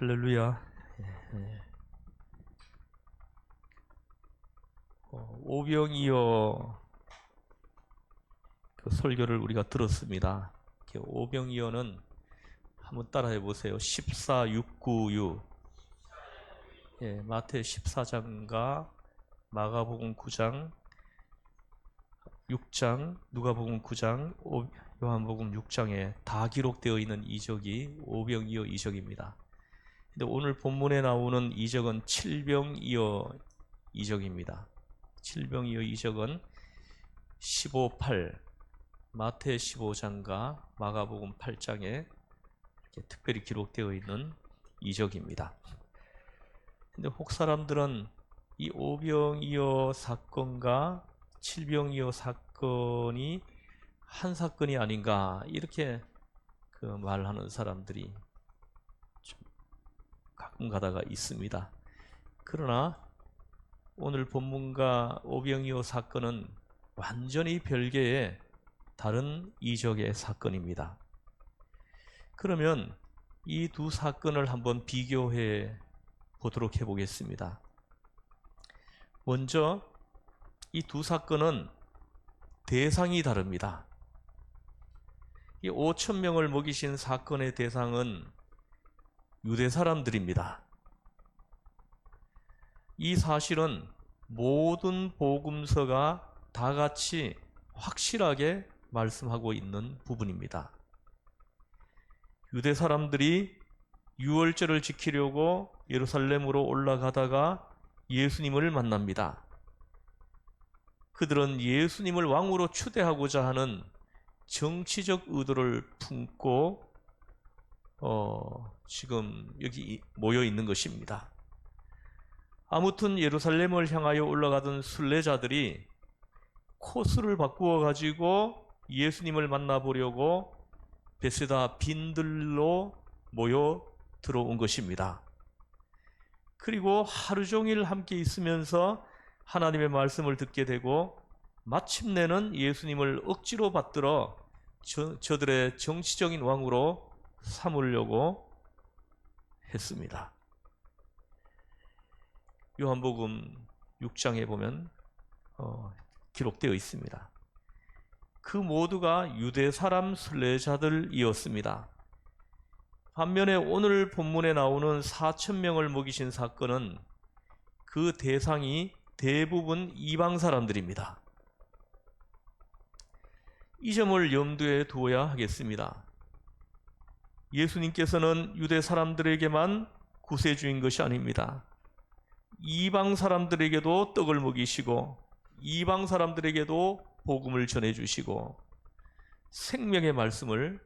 할렐루야. 예. 오병이어 그 설교를 우리가 들었습니다. 오병이어는 한번 따라해 보세요. 14,6,9,6. 예, 마태 14장과 마가복음 9장, 6장, 누가복음 9장, 요한복음 6장에 다 기록되어 있는 이적이 오병이어 이적입니다. 근데 오늘 본문에 나오는 이적은 칠병이어 이적입니다. 칠병이어 이적은 15:8, 마태 15장과 마가복음 8장에 이렇게 특별히 기록되어 있는 이적입니다. 근데 혹 사람들은 이 오병이어 사건과 칠병이어 사건이 한 사건이 아닌가 이렇게 그 말하는 사람들이 좀 가끔 가다가 있습니다. 그러나 오늘 본문과 오병이어 사건은 완전히 별개의 다른 이적의 사건입니다. 그러면 이 두 사건을 한번 비교해 보도록 해보겠습니다. 먼저 이 두 사건은 대상이 다릅니다. 이 5,000명을 먹이신 사건의 대상은 유대 사람들입니다. 이 사실은 모든 복음서가 다 같이 확실하게 말씀하고 있는 부분입니다. 유대 사람들이 유월절을 지키려고 예루살렘으로 올라가다가 예수님을 만납니다. 그들은 예수님을 왕으로 추대하고자 하는 정치적 의도를 품고 지금 여기 모여 있는 것입니다. 아무튼 예루살렘을 향하여 올라가던 순례자들이 코스를 바꾸어 가지고 예수님을 만나보려고 베세다 빈들로 모여 들어온 것입니다. 그리고 하루 종일 함께 있으면서 하나님의 말씀을 듣게 되고 마침내는 예수님을 억지로 받들어 저들의 정치적인 왕으로 삼으려고 했습니다. 요한복음 6장에 보면 기록되어 있습니다. 그 모두가 유대 사람 순례자들이었습니다. 반면에 오늘 본문에 나오는 4,000명을 먹이신 사건은 그 대상이 대부분 이방 사람들입니다. 이 점을 염두에 두어야 하겠습니다. 예수님께서는 유대 사람들에게만 구세주인 것이 아닙니다. 이방 사람들에게도 떡을 먹이시고 이방 사람들에게도 복음을 전해주시고 생명의 말씀을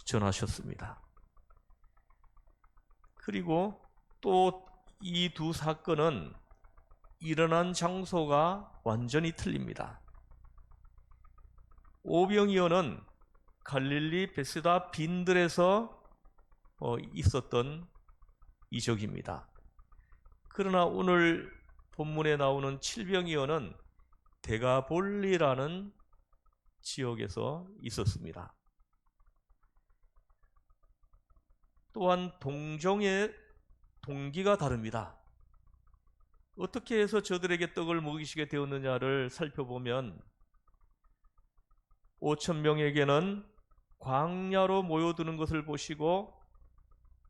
전하셨습니다. 그리고 또 이 두 사건은 일어난 장소가 완전히 틀립니다. 오병이어는 갈릴리 베세다 빈들에서 있었던 이적입니다. 그러나 오늘 본문에 나오는 칠병이어는 데가볼리라는 지역에서 있었습니다. 또한 동정의 동기가 다릅니다. 어떻게 해서 저들에게 떡을 먹이시게 되었느냐를 살펴보면 5,000명에게는 광야로 모여드는 것을 보시고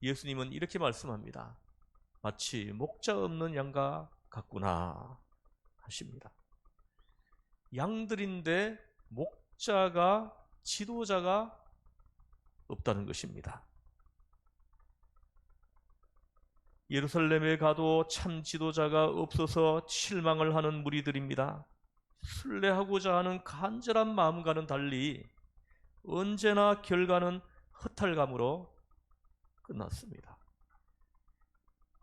예수님은 이렇게 말씀합니다. 마치 목자 없는 양과 같구나 하십니다. 양들인데 목자가 지도자가 없다는 것입니다. 예루살렘에 가도 참 지도자가 없어서 실망을 하는 무리들입니다. 순례하고자 하는 간절한 마음과는 달리 언제나 결과는 허탈감으로 끝났습니다.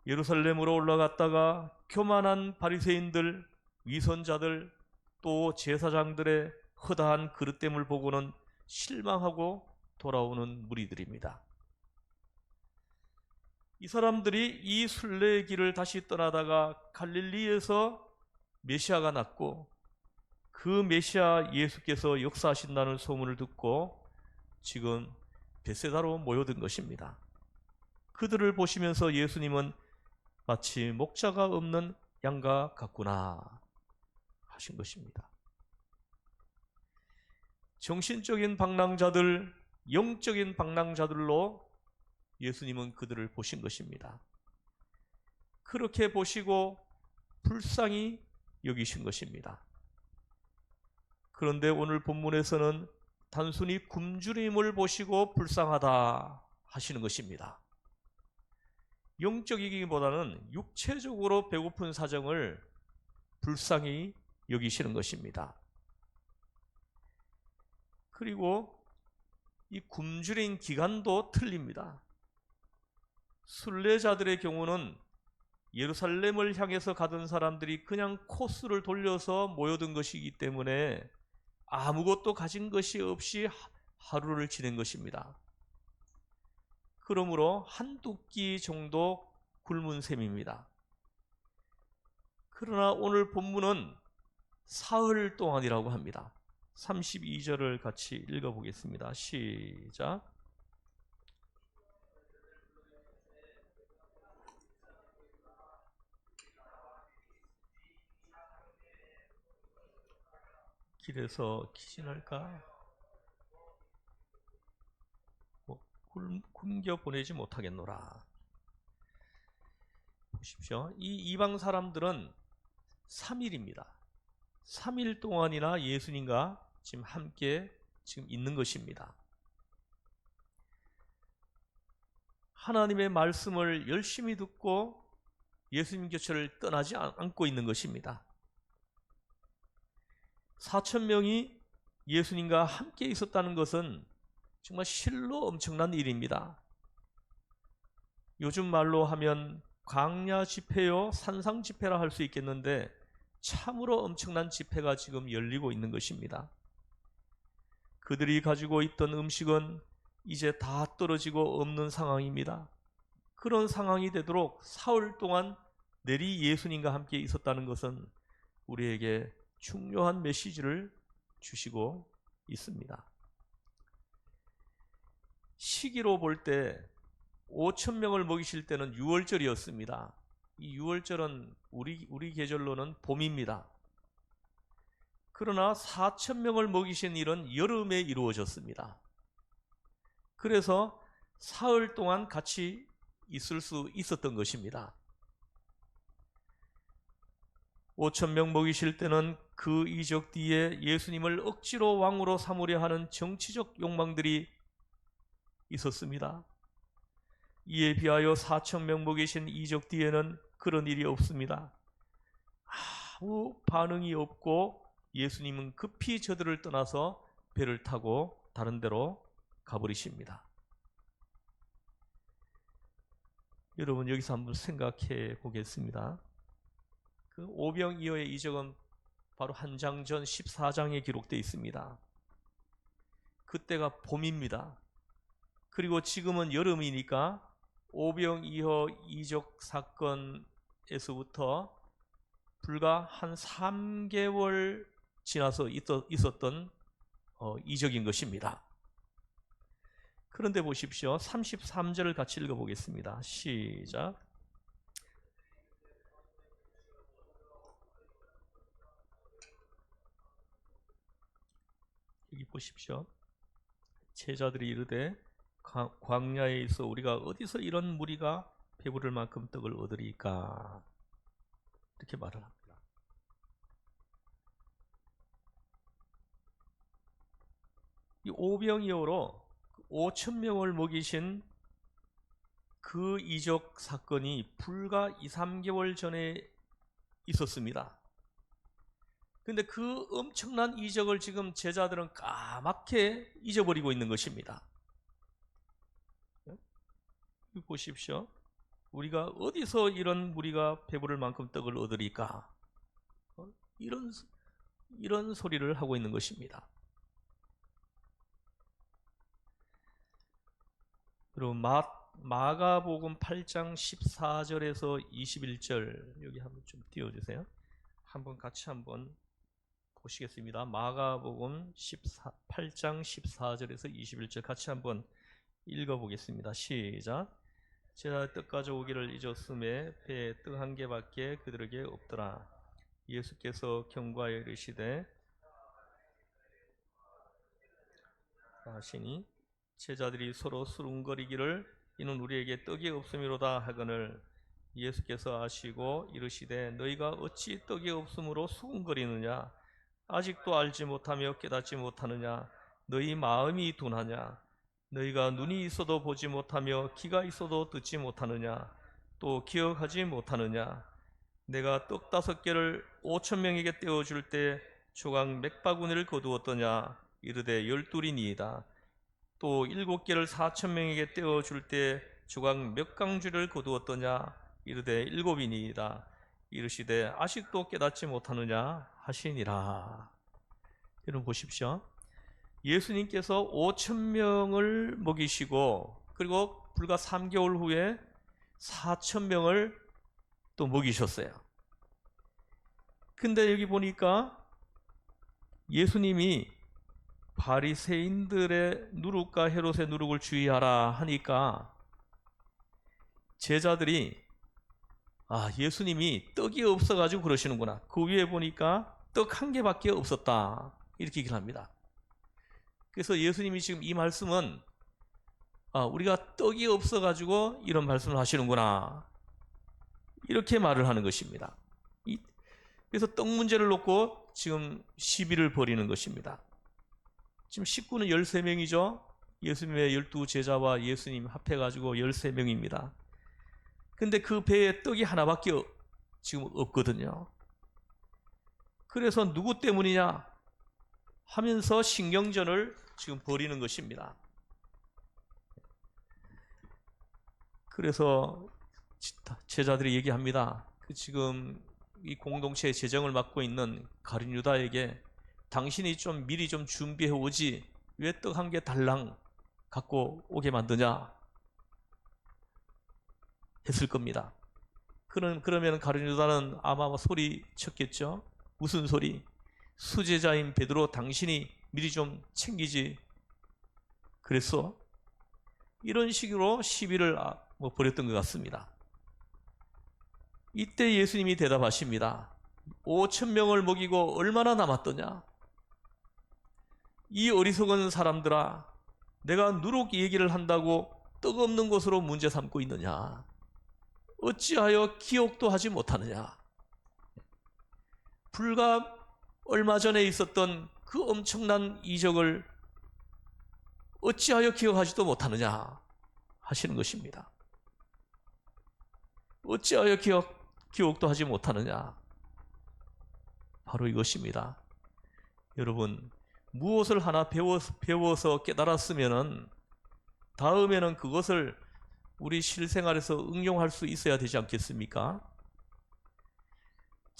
예루살렘으로 올라갔다가 교만한 바리새인들, 위선자들, 또 제사장들의 허다한 그릇됨을 보고는 실망하고 돌아오는 무리들입니다. 이 사람들이 이 순례의 길을 다시 떠나다가 갈릴리에서 메시아가 났고 그 메시아 예수께서 역사하신다는 소문을 듣고 지금 베세다로 모여든 것입니다. 그들을 보시면서 예수님은 마치 목자가 없는 양과 같구나 하신 것입니다. 정신적인 방랑자들, 영적인 방랑자들로 예수님은 그들을 보신 것입니다. 그렇게 보시고 불쌍히 여기신 것입니다. 그런데 오늘 본문에서는 단순히 굶주림을 보시고 불쌍하다 하시는 것입니다. 영적이기보다는 육체적으로 배고픈 사정을 불쌍히 여기시는 것입니다. 그리고 이 굶주린 기간도 틀립니다. 순례자들의 경우는 예루살렘을 향해서 가던 사람들이 그냥 코스를 돌려서 모여든 것이기 때문에 아무것도 가진 것이 없이 하루를 지낸 것입니다. 그러므로 한두 끼 정도 굶은 셈입니다. 그러나 오늘 본문은 사흘 동안이라고 합니다. 32절을 같이 읽어보겠습니다. 시작. 길에서 기진할까? 굶겨 보내지 못하겠노라. 보십시오. 이 이방 사람들은 3일입니다. 3일 동안이나 예수님과 지금 함께 있는 것입니다. 하나님의 말씀을 열심히 듣고 예수님 곁을 떠나지 않고 있는 것입니다. 4,000명이 예수님과 함께 있었다는 것은 정말 실로 엄청난 일입니다. 요즘 말로 하면 광야 집회요, 산상 집회라 할 수 있겠는데 참으로 엄청난 집회가 지금 열리고 있는 것입니다. 그들이 가지고 있던 음식은 이제 다 떨어지고 없는 상황입니다. 그런 상황이 되도록 사흘 동안 내리 예수님과 함께 있었다는 것은 우리에게 중요한 메시지를 주시고 있습니다. 시기로 볼 때 5,000명을 먹이실 때는 6월절이었습니다. 이 6월절은 우리 계절로는 봄입니다. 그러나 4,000명을 먹이신 일은 여름에 이루어졌습니다. 그래서 사흘 동안 같이 있을 수 있었던 것입니다. 5,000명 먹이실 때는 그 이적 뒤에 예수님을 억지로 왕으로 삼으려 하는 정치적 욕망들이 있었습니다. 이에 비하여 4,000명 먹이신 이적 뒤에는 그런 일이 없습니다. 아무 반응이 없고 예수님은 급히 저들을 떠나서 배를 타고 다른 데로 가버리십니다. 여러분 여기서 한번 생각해 보겠습니다. 그 오병이어의 이적은 바로 한 장 전 14장에 기록되어 있습니다. 그때가 봄입니다. 그리고 지금은 여름이니까 오병이어 이적 사건에서부터 불과 한 3개월 지나서 있었던 이적인 것입니다. 그런데 보십시오. 33절을 같이 읽어보겠습니다. 시작. 여기 보십시오. 제자들이 이르되 광야에 있어 우리가 어디서 이런 무리가 배부를 만큼 떡을 얻으리까? 이렇게 말을 합니다. 이 오병이어로 5,000명을 먹이신 그 이적 사건이 불과 2, 3개월 전에 있었습니다. 근데 그 엄청난 이적을 지금 제자들은 까맣게 잊어버리고 있는 것입니다. 보십시오. 우리가 어디서 이런 무리가 배부를 만큼 떡을 얻으리까? 이런 소리를 하고 있는 것입니다. 그리고 마가복음 8장 14절에서 21절 여기 한번 좀 띄워주세요. 같이 한번 보시겠습니다. 마가복음 8장 14절에서 21절 같이 한번 읽어보겠습니다. 시작. 제자 떡 가져오기를 잊었음에 배에 떡 한 개밖에 그들에게 없더라. 예수께서 경고하여 이르시되 하시니 제자들이 서로 수군거리기를 이는 우리에게 떡이 없음이로다 하거늘 예수께서 아시고 이르시되 너희가 어찌 떡이 없음으로 수군거리느냐 아직도 알지 못하며 깨닫지 못하느냐 너희 마음이 둔하냐 너희가 눈이 있어도 보지 못하며 귀가 있어도 듣지 못하느냐 또 기억하지 못하느냐 내가 떡 5개를 5,000명에게 떼어줄 때 조각 몇 바구니를 거두었더냐 이르되 12이니이다 또 7개를 4,000명에게 떼어줄 때 조각 몇 강주를 거두었더냐 이르되 7이니이다 이르시되 아직도 깨닫지 못하느냐 하시니라. 여러분 보십시오. 예수님께서 5,000명을 먹이시고 그리고 불과 3개월 후에 4,000명을 또 먹이셨어요. 근데 여기 보니까 예수님이 바리새인들의 누룩과 헤롯의 누룩을 주의하라 하니까 제자들이 예수님이 떡이 없어가지고 그러시는구나. 그 위에 보니까 떡 1개밖에 없었다. 이렇게 얘기를 합니다. 그래서 예수님이 지금 이 말씀은 우리가 떡이 없어가지고 이런 말씀을 하시는구나. 이렇게 말을 하는 것입니다. 그래서 떡 문제를 놓고 지금 시비를 벌이는 것입니다. 지금 식구는 13명이죠. 예수님의 12제자와 예수님 합해가지고 13명입니다. 근데 그 배에 떡이 하나밖에 지금 없거든요. 그래서 누구 때문이냐 하면서 신경전을 지금 벌이는 것입니다. 그래서 제자들이 얘기합니다. 지금 이 공동체의 재정을 맡고 있는 가룟 유다에게 당신이 좀 미리 좀 준비해 오지 왜 떡 1개 달랑 갖고 오게 만드냐 했을 겁니다. 그러면 가룟 유다는 아마 소리 쳤겠죠. 무슨 소리? 수제자인 베드로 당신이 미리 좀 챙기지 그랬어? 이런 식으로 시비를 벌였던 것 같습니다. 이때 예수님이 대답하십니다. 5,000명을 먹이고 얼마나 남았더냐? 이 어리석은 사람들아, 내가 누룩 얘기를 한다고 떡 없는 것으로 문제 삼고 있느냐? 어찌하여 기억도 하지 못하느냐? 불과 얼마 전에 있었던 그 엄청난 이적을 어찌하여 기억하지도 못하느냐 하시는 것입니다. 어찌하여 기억도 하지 못하느냐? 바로 이것입니다. 여러분, 무엇을 하나 배워서 깨달았으면은 다음에는 그것을 우리 실생활에서 응용할 수 있어야 되지 않겠습니까?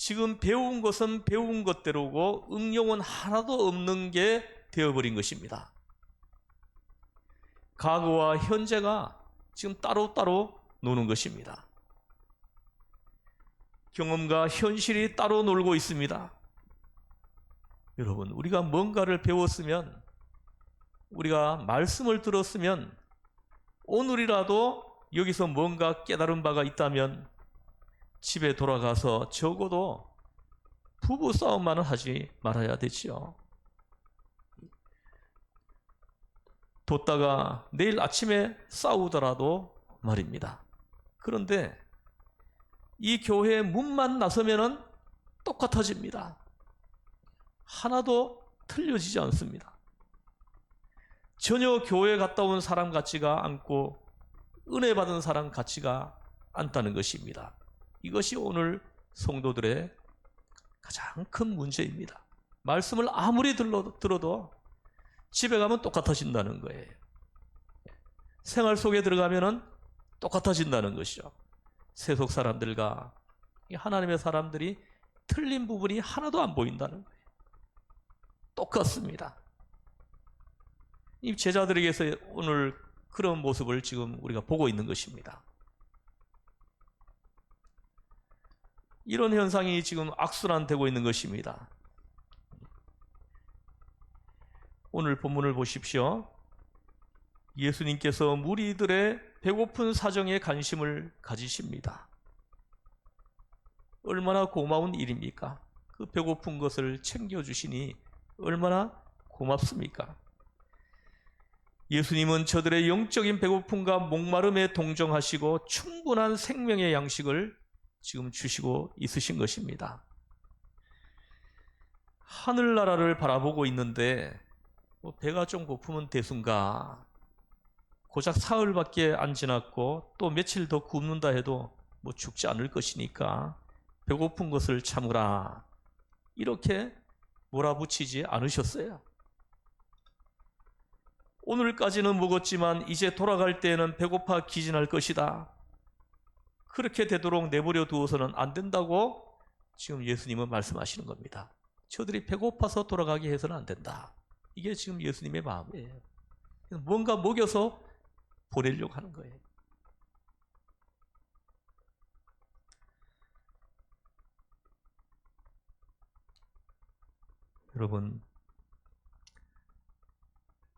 지금 배운 것은 배운 것대로고 응용은 하나도 없는 게 되어버린 것입니다. 과거와 현재가 지금 따로따로 노는 것입니다. 경험과 현실이 따로 놀고 있습니다. 여러분, 우리가 뭔가를 배웠으면, 우리가 말씀을 들었으면, 오늘이라도 여기서 뭔가 깨달은 바가 있다면 집에 돌아가서 적어도 부부싸움만은 하지 말아야 되지요. 뒀다가 내일 아침에 싸우더라도 말입니다. 그런데 이 교회 문만 나서면은 똑같아집니다. 하나도 틀려지지 않습니다. 전혀 교회 갔다 온 사람 같지가 않고 은혜 받은 사람 같지가 않다는 것입니다. 이것이 오늘 성도들의 가장 큰 문제입니다. 말씀을 아무리 들어도 집에 가면 똑같아진다는 거예요. 생활 속에 들어가면은 똑같아진다는 것이죠. 세속 사람들과 하나님의 사람들이 틀린 부분이 하나도 안 보인다는 거예요. 똑같습니다. 이 제자들에게서 오늘 그런 모습을 지금 우리가 보고 있는 것입니다. 이런 현상이 지금 악순환되고 있는 것입니다. 오늘 본문을 보십시오. 예수님께서 무리들의 배고픈 사정에 관심을 가지십니다. 얼마나 고마운 일입니까? 그 배고픈 것을 챙겨주시니 얼마나 고맙습니까? 예수님은 저들의 영적인 배고픔과 목마름에 동정하시고 충분한 생명의 양식을 지금 주시고 있으신 것입니다. 하늘나라를 바라보고 있는데 배가 좀 고프면 대순가, 고작 사흘밖에 안 지났고 또 며칠 더 굶는다 해도 죽지 않을 것이니까 배고픈 것을 참으라, 이렇게 몰아붙이지 않으셨어요. 오늘까지는 먹었지만 이제 돌아갈 때에는 배고파 기진할 것이다, 그렇게 되도록 내버려 두어서는 안 된다고 지금 예수님은 말씀하시는 겁니다. 저들이 배고파서 돌아가게 해서는 안 된다. 이게 지금 예수님의 마음이에요. 뭔가 먹여서 보내려고 하는 거예요. 여러분,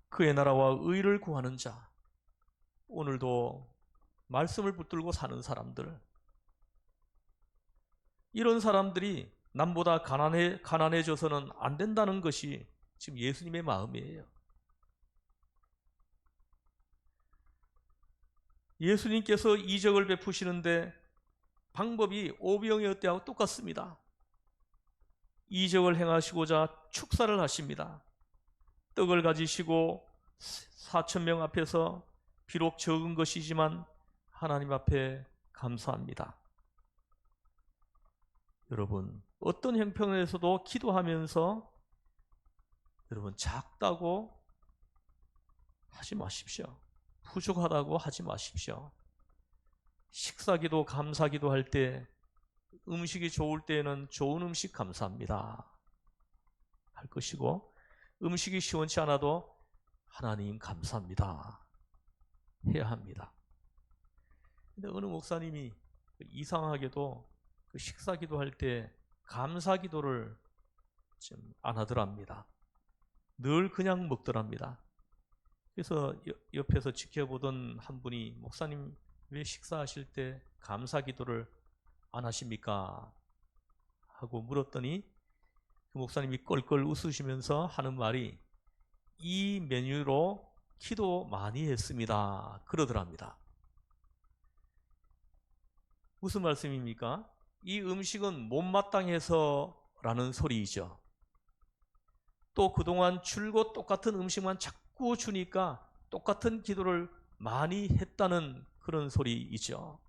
그의 나라와 의를 구하는 자, 오늘도 말씀을 붙들고 사는 사람들, 이런 사람들이 남보다 가난해져서는 안 된다는 것이 지금 예수님의 마음이에요. 예수님께서 이적을 베푸시는데 방법이 오병이어 때하고 똑같습니다. 이적을 행하시고자 축사를 하십니다. 떡을 가지시고 4,000명 앞에서 비록 적은 것이지만 하나님 앞에 감사합니다. 여러분, 어떤 형편에서도 기도하면서 여러분 작다고 하지 마십시오. 부족하다고 하지 마십시오. 식사기도 감사기도 할 때, 음식이 좋을 때에는 좋은 음식 감사합니다 할 것이고, 음식이 시원치 않아도 하나님 감사합니다 해야 합니다. 근데 어느 목사님이 이상하게도 그 식사기도 할 때 감사기도를 좀 안 하더랍니다. 늘 그냥 먹더랍니다. 그래서 옆에서 지켜보던 한 분이, 목사님 왜 식사하실 때 감사기도를 안 하십니까? 하고 물었더니 그 목사님이 껄껄 웃으시면서 하는 말이, 이 메뉴로 기도 많이 했습니다 그러더랍니다. 무슨 말씀입니까? 이 음식은 못마땅해서 라는 소리이죠. 또 그동안 줄곧 똑같은 음식만 자꾸 주니까 똑같은 기도를 많이 했다는 그런 소리이죠.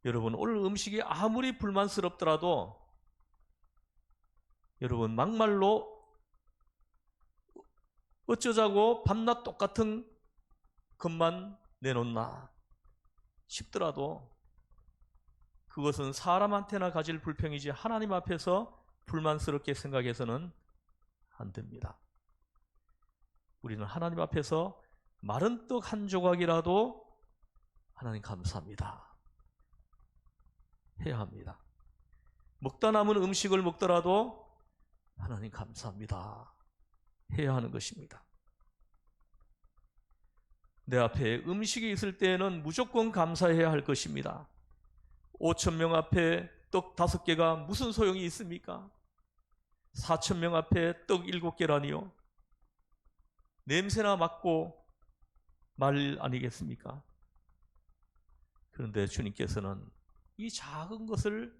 여러분, 오늘 음식이 아무리 불만스럽더라도 여러분 막말로 어쩌자고 밤낮 똑같은 것만 내놓나 싶더라도 그것은 사람한테나 가질 불평이지 하나님 앞에서 불만스럽게 생각해서는 안 됩니다. 우리는 하나님 앞에서 마른 떡 한 조각이라도 하나님 감사합니다 해야 합니다. 먹다 남은 음식을 먹더라도 하나님 감사합니다 해야 하는 것입니다. 내 앞에 음식이 있을 때에는 무조건 감사해야 할 것입니다. 5,000명 앞에 떡 5개가 무슨 소용이 있습니까? 4,000명 앞에 떡 7개라니요. 냄새나 맡고 말 아니겠습니까? 그런데 주님께서는 이 작은 것을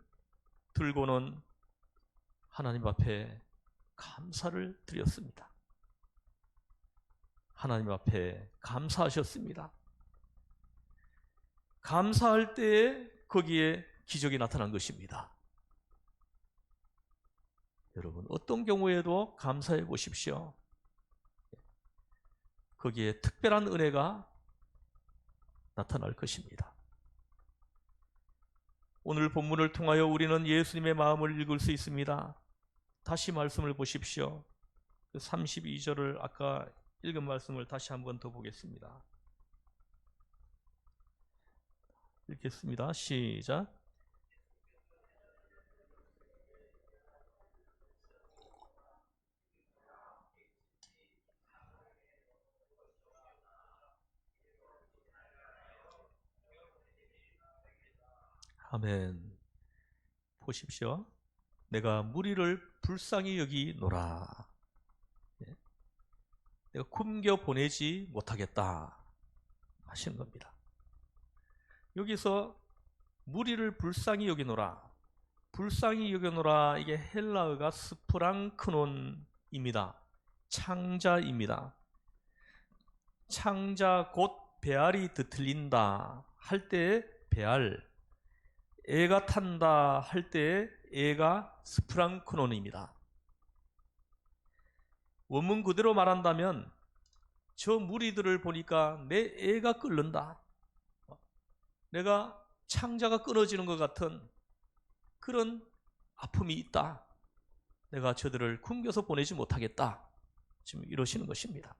들고는 하나님 앞에 감사를 드렸습니다. 하나님 앞에 감사하셨습니다. 감사할 때에 거기에 기적이 나타난 것입니다. 여러분, 어떤 경우에도 감사해 보십시오. 거기에 특별한 은혜가 나타날 것입니다. 오늘 본문을 통하여 우리는 예수님의 마음을 읽을 수 있습니다. 다시 말씀을 보십시오. 32절을 아까 읽은 말씀을 다시 한번 더 보겠습니다. 읽겠습니다. 시작. 아멘. 보십시오. 내가 무리를 불쌍히 여기노라. 예? 내가 굶겨 보내지 못하겠다 하시는 겁니다. 여기서 무리를 불쌍히 여기노라. 불쌍히 여기노라, 이게 헬라어가 스프랑크논입니다. 창자입니다. 창자 곧 배알이 드틀린다 할 때의 배알, 애가 탄다 할 때의 애가 스프랑크논입니다. 원문 그대로 말한다면 저 무리들을 보니까 내 애가 끓는다, 내가 창자가 끊어지는 것 같은 그런 아픔이 있다, 내가 저들을 굶겨서 보내지 못하겠다, 지금 이러시는 것입니다.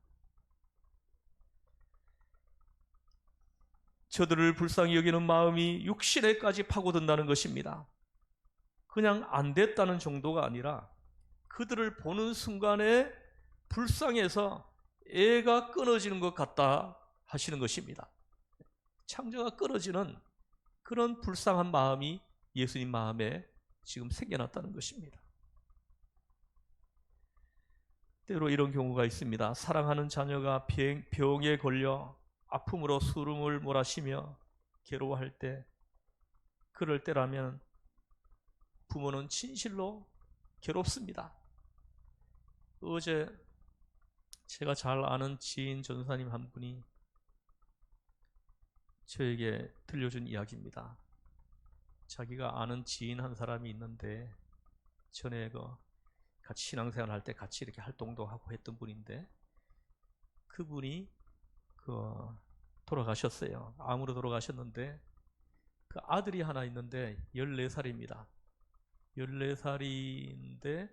저들을 불쌍히 여기는 마음이 육신에까지 파고든다는 것입니다. 그냥 안 됐다는 정도가 아니라 그들을 보는 순간에 불쌍해서 애가 끊어지는 것 같다 하시는 것입니다. 창자가 끊어지는 그런 불쌍한 마음이 예수님 마음에 지금 생겨났다는 것입니다. 때로 이런 경우가 있습니다. 사랑하는 자녀가 병에 걸려 아픔으로 수름을 몰아쉬며 괴로워할 때, 그럴 때라면 부모는 진실로 괴롭습니다. 어제 제가 잘 아는 지인 전사님 한 분이 저에게 들려준 이야기입니다. 자기가 아는 지인 한 사람이 있는데 전에 같이 신앙생활 할 때 같이 이렇게 활동도 하고 했던 분인데, 그분이 돌아가셨어요. 암으로 돌아가셨는데 그 아들이 하나 있는데 14살입니다. 14살인데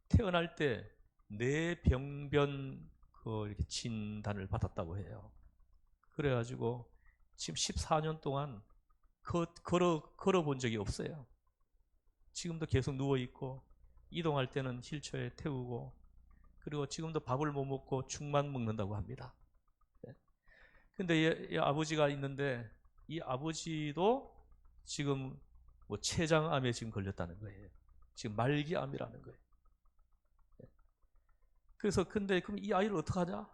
태어날 때 뇌병변 이렇게 진단을 받았다고 해요. 그래가지고 지금 14년 동안 걸어 본 적이 없어요. 지금도 계속 누워 있고, 이동할 때는 휠체어에 태우고, 그리고 지금도 밥을 못 먹고 죽만 먹는다고 합니다. 근데 이 아버지가 있는데, 이 아버지도 지금 췌장암에 지금 걸렸다는 거예요. 지금 말기암이라는 거예요. 그래서 근데 그럼 이 아이를 어떡하냐?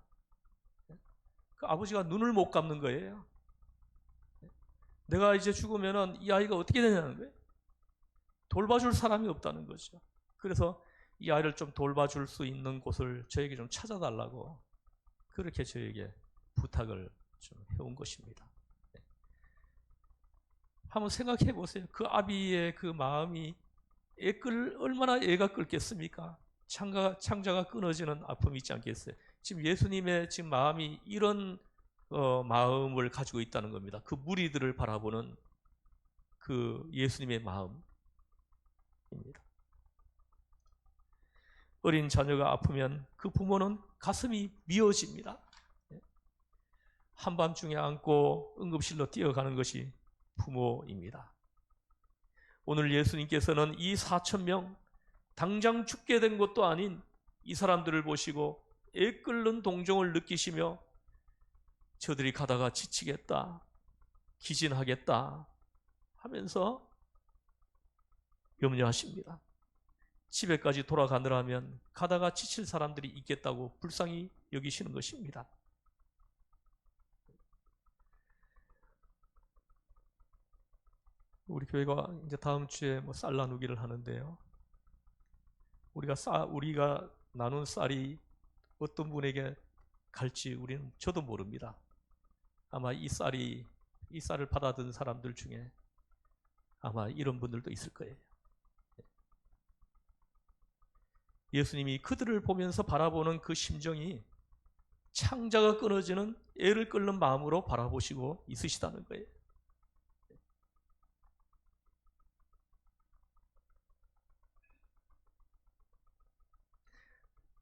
그 아버지가 눈을 못 감는 거예요. 내가 이제 죽으면은 이 아이가 어떻게 되냐는 거예요. 돌봐줄 사람이 없다는 거죠. 그래서 이 아이를 좀 돌봐줄 수 있는 곳을 저에게 좀 찾아달라고 그렇게 저에게 부탁을 좀 해온 것입니다. 한번 생각해 보세요. 그 아비의 그 마음이 얼마나 애가 끓겠습니까? 창자가 끊어지는 아픔이 있지 않겠어요? 지금 예수님의 지금 마음이 이런 마음을 가지고 있다는 겁니다. 그 무리들을 바라보는 그 예수님의 마음입니다. 어린 자녀가 아프면 그 부모는 가슴이 미어집니다. 한밤중에 안고 응급실로 뛰어가는 것이 부모입니다. 오늘 예수님께서는 이 4,000명, 당장 죽게 된 것도 아닌 이 사람들을 보시고 애 끓는 동정을 느끼시며 저들이 가다가 지치겠다, 기진하겠다 하면서 염려하십니다. 집에까지 돌아가느라면 가다가 지칠 사람들이 있겠다고 불쌍히 여기시는 것입니다. 우리 교회가 이제 다음 주에 쌀 나누기를 하는데요. 우리가 나눈 쌀이 어떤 분에게 갈지 저도 모릅니다. 아마 이 쌀을 받아든 사람들 중에 아마 이런 분들도 있을 거예요. 예수님이 그들을 보면서 바라보는 그 심정이 창자가 끊어지는 애를 끓는 마음으로 바라보시고 있으시다는 거예요.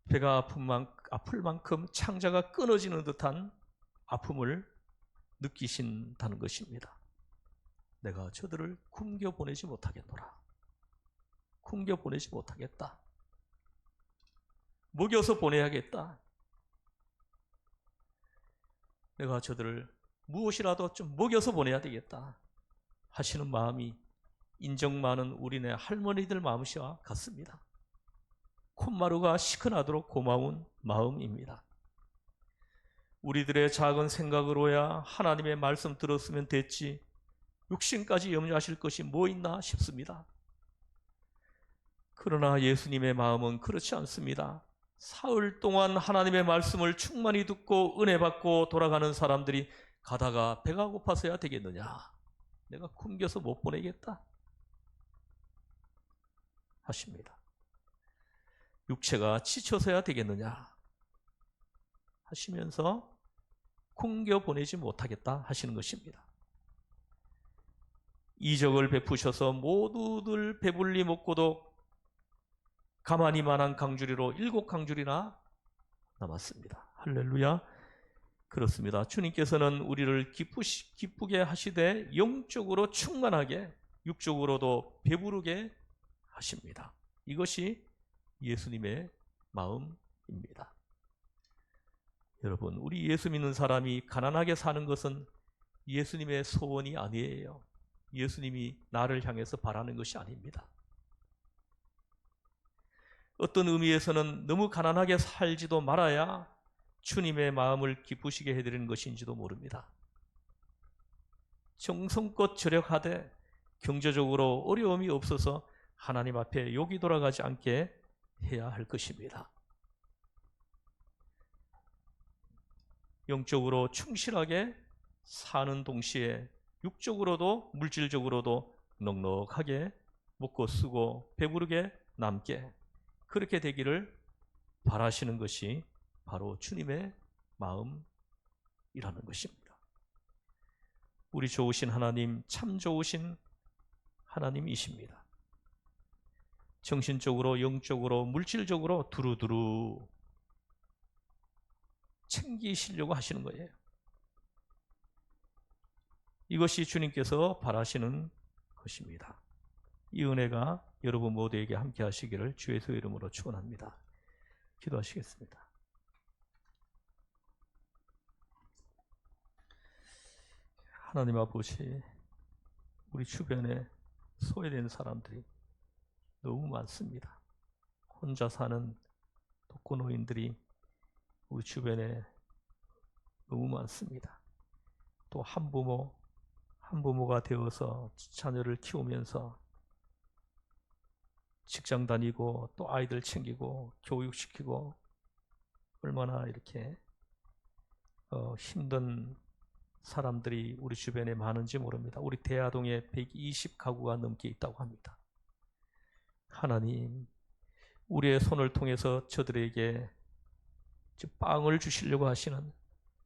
배가 아플 만큼 창자가 끊어지는 듯한 아픔을 느끼신다는 것입니다. 내가 저들을 굶겨 보내지 못하겠노라. 굶겨 보내지 못하겠다. 먹여서 보내야겠다. 내가 저들을 무엇이라도 좀 먹여서 보내야 되겠다 하시는 마음이 인정 많은 우리네 할머니들 마음씨와 같습니다. 콧마루가 시큰하도록 고마운 마음입니다. 우리들의 작은 생각으로야 하나님의 말씀 들었으면 됐지 육신까지 염려하실 것이 뭐 있나 싶습니다. 그러나 예수님의 마음은 그렇지 않습니다. 사흘 동안 하나님의 말씀을 충만히 듣고 은혜 받고 돌아가는 사람들이 가다가 배가 고파서야 되겠느냐? 내가 굶겨서 못 보내겠다 하십니다. 육체가 지쳐서야 되겠느냐 하시면서 굶겨 보내지 못하겠다 하시는 것입니다. 이적을 베푸셔서 모두들 배불리 먹고도 가만히만한 강주리로 7강주리나 남았습니다. 할렐루야. 그렇습니다. 주님께서는 우리를 기쁘게 하시되 영적으로 충만하게 육적으로도 배부르게 하십니다. 이것이 예수님의 마음입니다. 여러분, 우리 예수 믿는 사람이 가난하게 사는 것은 예수님의 소원이 아니에요. 예수님이 나를 향해서 바라는 것이 아닙니다. 어떤 의미에서는 너무 가난하게 살지도 말아야 주님의 마음을 기쁘시게 해드리는 것인지도 모릅니다. 정성껏 절약하되 경제적으로 어려움이 없어서 하나님 앞에 욕이 돌아가지 않게 해야 할 것입니다. 영적으로 충실하게 사는 동시에 육적으로도 물질적으로도 넉넉하게 먹고 쓰고 배부르게 남게 그렇게 되기를 바라시는 것이 바로 주님의 마음이라는 것입니다. 우리 좋으신 하나님, 참 좋으신 하나님이십니다. 정신적으로, 영적으로, 물질적으로 두루두루 챙기시려고 하시는 거예요. 이것이 주님께서 바라시는 것입니다. 이 은혜가 여러분 모두에게 함께 하시기를 주 예수의 이름으로 축원합니다. 기도하시겠습니다. 하나님 아버지, 우리 주변에 소외된 사람들이 너무 많습니다. 혼자 사는 독거노인들이 우리 주변에 너무 많습니다. 또 한부모가 되어서 자녀를 키우면서 직장 다니고 또 아이들 챙기고 교육시키고 얼마나 이렇게 힘든 사람들이 우리 주변에 많은지 모릅니다. 우리 대하동에 120가구가 넘게 있다고 합니다. 하나님, 우리의 손을 통해서 저들에게 빵을 주시려고 하시는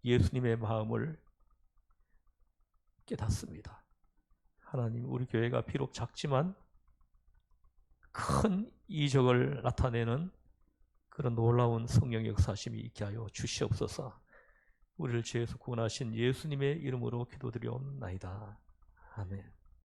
예수님의 마음을 깨닫습니다. 하나님, 우리 교회가 비록 작지만 큰 이적을 나타내는 그런 놀라운 성령의 역사심이 있게 하여 주시옵소서. 우리를 죄에서 구원하신 예수님의 이름으로 기도드리옵나이다. 아멘.